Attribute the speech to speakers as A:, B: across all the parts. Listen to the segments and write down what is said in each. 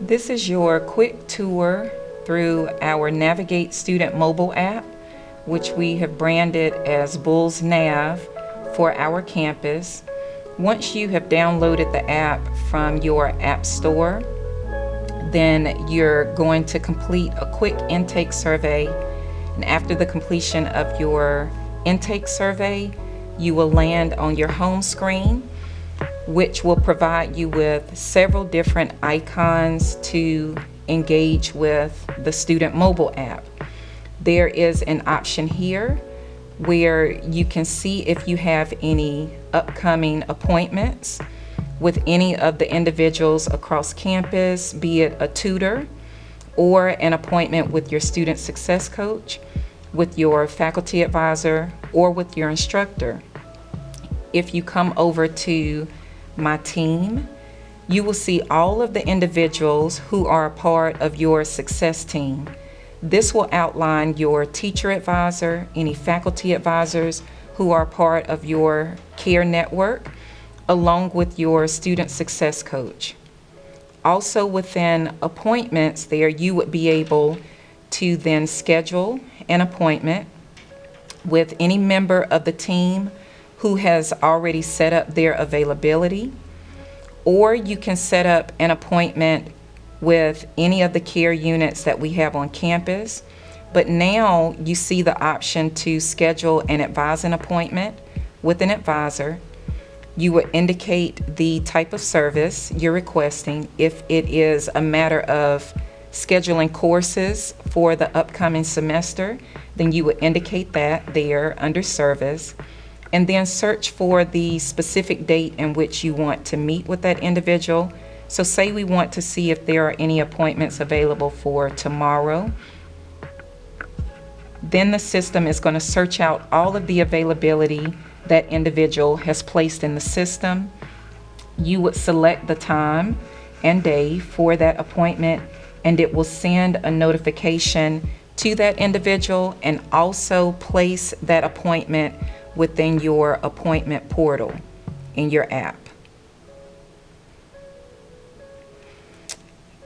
A: This is your quick tour through our Navigate Student mobile app, which we have branded as BullsNav for our campus. Once you have downloaded the app from your app store, then you're going to complete a quick intake survey. And after the completion of your intake survey, you will land on your home screen, which will provide you with several different icons to engage with the student mobile app. There is an option here where you can see if you have any upcoming appointments with any of the individuals across campus, be it a tutor or an appointment with your student success coach, with your faculty advisor, or with your instructor. If you come over to My Team, you will see all of the individuals who are a part of your success team. This will outline your teacher advisor, any faculty advisors who are part of your care network, along with your student success coach. Also within appointments there, you would be able to then schedule an appointment with any member of the team who has already set up their availability, or you can set up an appointment with any of the care units that we have on campus. But now you see the option to schedule and advise an appointment with an advisor. You would indicate the type of service you're requesting. If it is a matter of scheduling courses for the upcoming semester, then you would indicate that there under service, and then search for the specific date in which you want to meet with that individual. So say we want to see if there are any appointments available for tomorrow. Then the system is going to search out all of the availability that individual has placed in the system. You would select the time and day for that appointment, and it will send a notification to that individual and also place that appointment within your appointment portal in your app.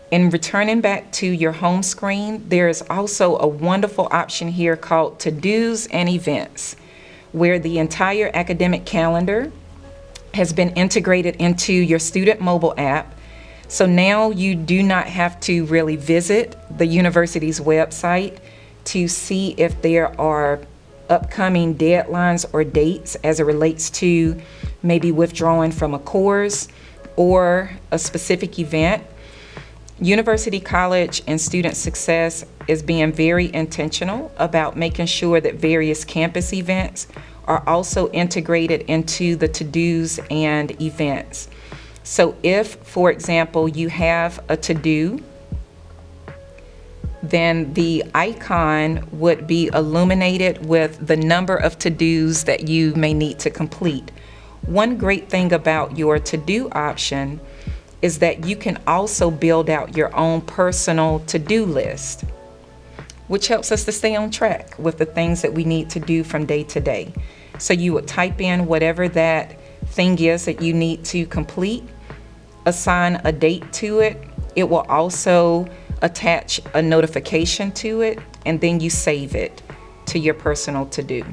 A: In returning back to your home screen, there is also a wonderful option here called To-Dos and Events, where the entire academic calendar has been integrated into your student mobile app. So now you do not have to really visit the university's website to see if there are upcoming deadlines or dates as it relates to maybe withdrawing from a course or a specific event. University College and Student Success is being very intentional about making sure that various campus events are also integrated into the to-dos and events. So if, for example, you have a to-do, then the icon would be illuminated with the number of to-dos that you may need to complete. One great thing about your to-do option is that you can also build out your own personal to-do list, which helps us to stay on track with the things that we need to do from day to day. So you would type in whatever that thing is that you need to complete, assign a date to it. It will also attach a notification to it, and then you save it to your personal to-do.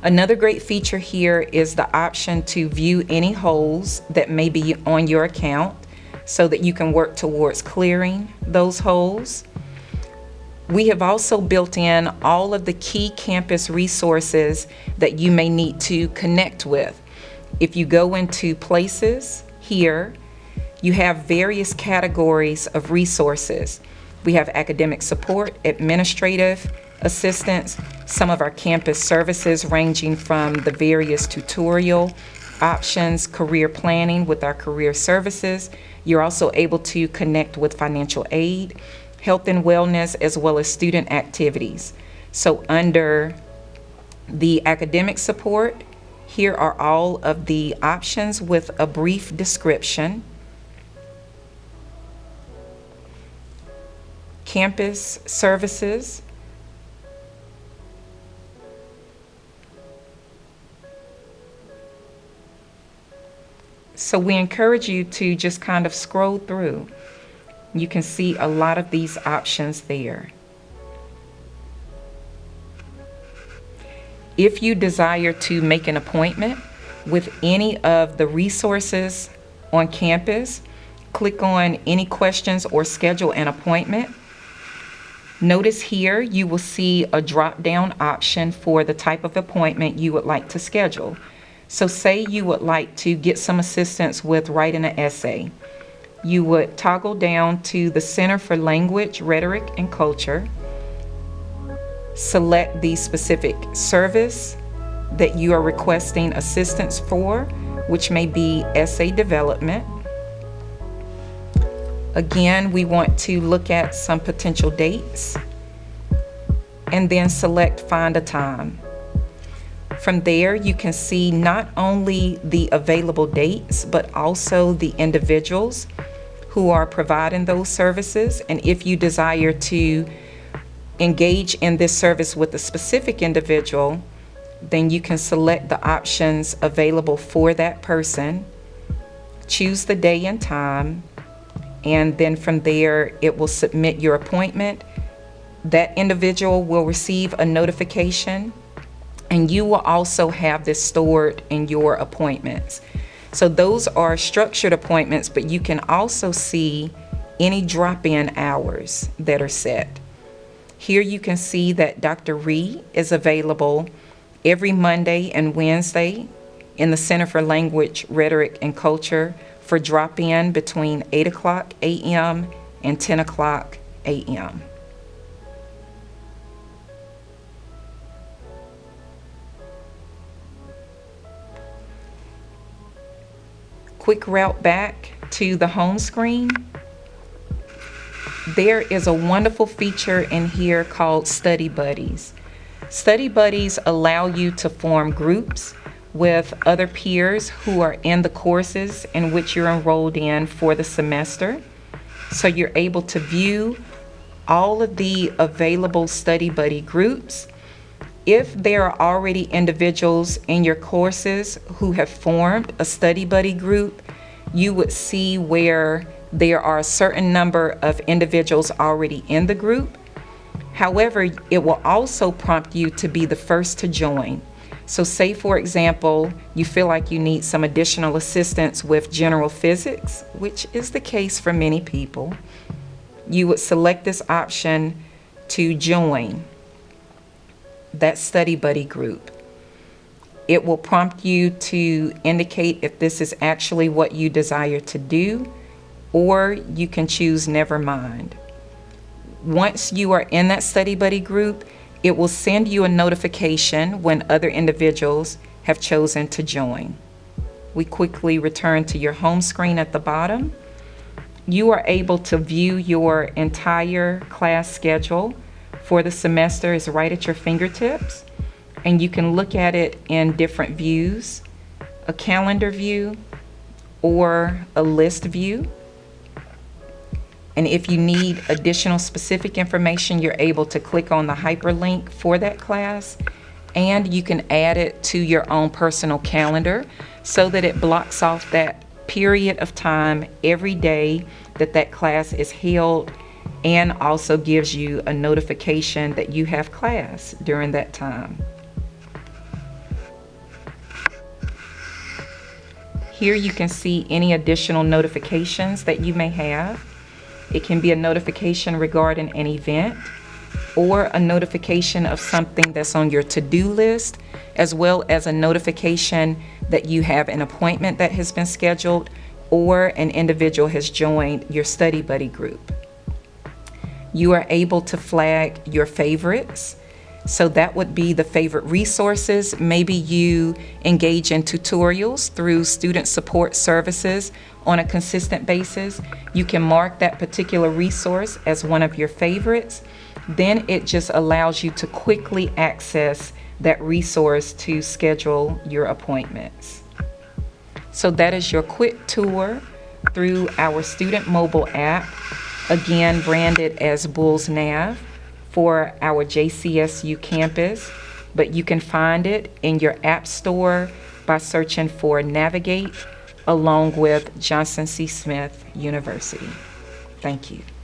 A: Another great feature here is the option to view any holes that may be on your account so that you can work towards clearing those holes. We have also built in all of the key campus resources that you may need to connect with. If you go into Places here, you have various categories of resources. We have academic support, administrative assistance, some of our campus services ranging from the various tutorial options, career planning with our career services. You're also able to connect with financial aid, health and wellness, as well as student activities. So under the academic support, here are all of the options with a brief description. Campus services, so we encourage you to just kind of scroll through You can see a lot of these options there. If you desire to make an appointment with any of the resources on campus, click on any questions or schedule an appointment. Notice here you will see a drop-down option for the type of appointment you would like to schedule. So say you would like to get some assistance with writing an essay. You would toggle down to the Center for Language, Rhetoric, and Culture. Select the specific service that you are requesting assistance for, which may be essay development. Again, we want to look at some potential dates and then select Find a Time. From there, you can see not only the available dates, but also the individuals who are providing those services. And if you desire to engage in this service with a specific individual, then you can select the options available for that person, choose the day and time, and then from there it will submit your appointment. That individual will receive a notification, and you will also have this stored in your appointments. So those are structured appointments, but you can also see any drop-in hours that are set. Here you can see that Dr. Ree is available every Monday and Wednesday in the Center for Language, Rhetoric, and Culture for drop-in between 8 o'clock a.m. and 10 o'clock a.m. Quick route back to the home screen. There is a wonderful feature in here called Study Buddies. Study Buddies allow you to form groups with other peers who are in the courses in which you're enrolled in for the semester. So you're able to view all of the available Study Buddy groups. If there are already individuals in your courses who have formed a Study Buddy group, you would see where there are a certain number of individuals already in the group. However, it will also prompt you to be the first to join. So say, for example, you feel like you need some additional assistance with general physics, which is the case for many people. You would select this option to join that Study Buddy group. It will prompt you to indicate if this is actually what you desire to do, or you can choose never mind. Once you are in that Study Buddy group, it will send you a notification when other individuals have chosen to join. We quickly return to your home screen at the bottom. You are able to view your entire class schedule for the semester is right at your fingertips, and you can look at it in different views, a calendar view or a list view. And if you need additional specific information, you're able to click on the hyperlink for that class, and you can add it to your own personal calendar so that it blocks off that period of time every day that that class is held, and also gives you a notification that you have class during that time. Here you can see any additional notifications that you may have. It can be a notification regarding an event, or a notification of something that's on your to-do list, as well as a notification that you have an appointment that has been scheduled, or an individual has joined your Study Buddy group. You are able to flag your favorites. So that would be the favorite resources. Maybe you engage in tutorials through student support services on a consistent basis. You can mark that particular resource as one of your favorites. Then it just allows you to quickly access that resource to schedule your appointments. So that is your quick tour through our student mobile app, again branded as BullsNav for our JCSU campus, but you can find it in your app store by searching for Navigate along with Johnson C. Smith University. Thank you.